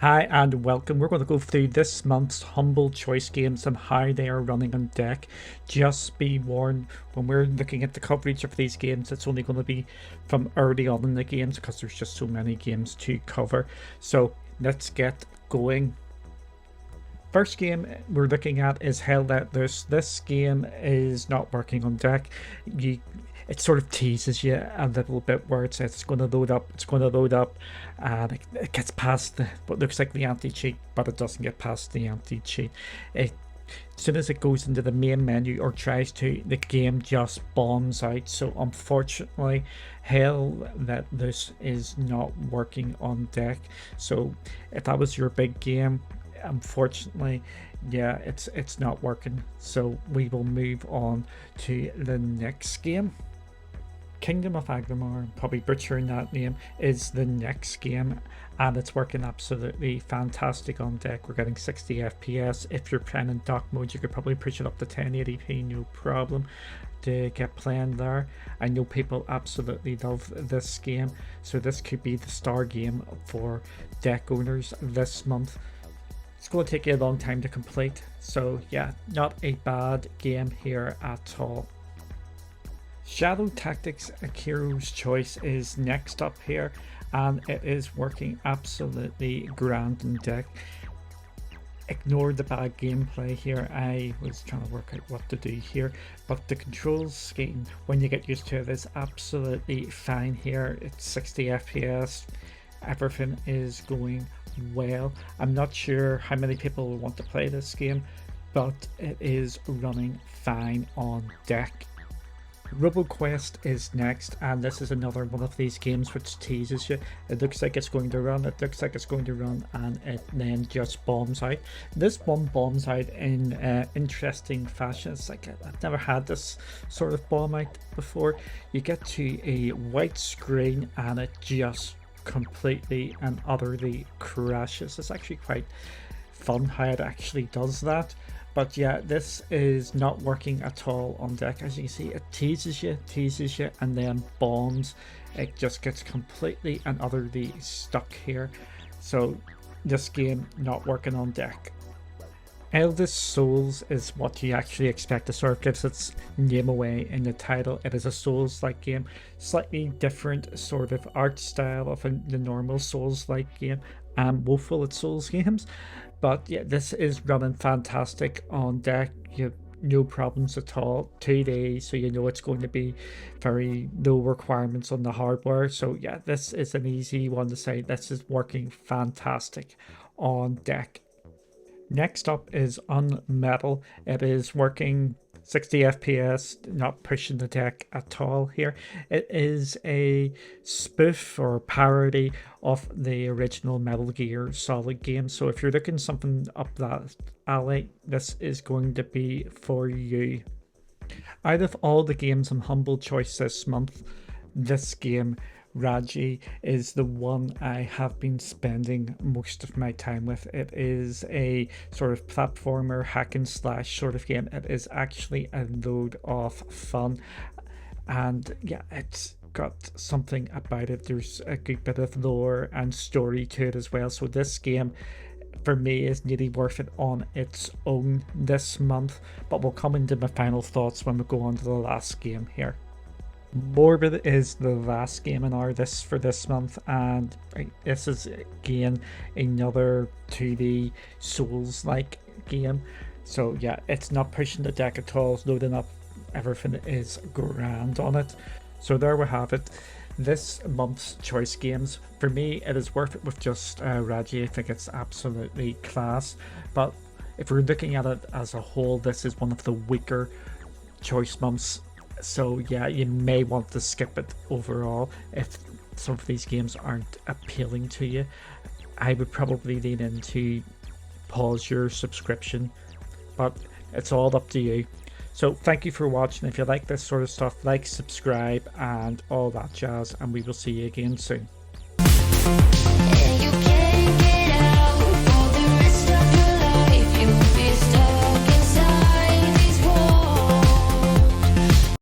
Hi and welcome. We're going to go through this month's Humble Choice games and how they are running on deck. Just be warned, when we're looking at the coverage of these games, it's only going to be from early on in the games because there's just so many games to cover. So let's get going. First game we're looking at is Hell Let Loose. This game is not working on deck. It sort of teases you a little bit where it says it's going to load up, and it gets past what looks like the anti-cheat, but it doesn't get past the anti-cheat. As soon as it goes into the main menu or tries to, the game just bombs out. So unfortunately, Hell Let Loose is not working on deck. So if that was your big game, unfortunately, yeah, it's not working. So we will move on to the next game. Kingdom of Agramar, I'm probably butchering that name, is the next game, and it's working absolutely fantastic on deck. We're getting 60 FPS. If you're playing in dock mode, you could probably push it up to 1080p, no problem, to get playing there. I know people absolutely love this game, so this could be the star game for deck owners this month. It's going to take you a long time to complete, so yeah, not a bad game here at all. Shadow Tactics: Akiro's Choice is next up here, and it is working absolutely grand in deck. Ignore the bad gameplay here. I was trying to work out what to do here, but the control scheme, when you get used to it, is absolutely fine here. It's 60 FPS. Everything is going well. I'm not sure how many people will want to play this game, but it is running fine on deck. RoboQuest is next, and this is another one of these games which teases you. It looks like it's going to run, and it then just bombs out. This one bombs out in interesting fashion. It's like I've never had this sort of bomb out before. You get to a white screen and it just completely and utterly crashes. It's actually quite fun how it actually does that. But yeah, this is not working at all on deck. As you can see, it teases you, and then bombs. It just gets completely and utterly stuck here. So this game not working on deck. Eldest Souls is what you actually expect. It sort of gives its name away in the title. It is a Souls-like game, slightly different sort of art style of the normal Souls-like game. I'm woeful at Souls games, but yeah, this is running fantastic on deck. You have no problems at all. 2 days, so you know it's going to be very low requirements on the hardware. So yeah, this is an easy one to say. This is working fantastic on deck. Next up is Unmetal. It is working 60 FPS, not pushing the deck at all here. It is a spoof or parody of the original Metal Gear Solid game. So if you're looking something up that alley, this is going to be for you. Out of all the games on Humble Choice this month, this game, Raji, is the one I have been spending most of my time with. It is a sort of platformer hack and slash sort of game. It is actually a load of fun, and yeah, it's got something about it. There's a good bit of lore and story to it as well. So this game for me is nearly worth it on its own this month, but we'll come into my final thoughts when we go on to the last game here. Morbid is the last game in our list for this month, and this is again another 2D Souls-like game. So yeah, it's not pushing the deck at all, it's loading up, everything is grand on it. So there we have it, this month's choice games. For me, it is worth it with just Raji. I think it's absolutely class, but if we're looking at it as a whole, this is one of the weaker choice months. So yeah, you may want to skip it overall if some of these games aren't appealing to you. I would probably lean into pause your subscription, but it's all up to you. So thank you for watching. If you like this sort of stuff, like, subscribe, and all that jazz, and we will see you again soon.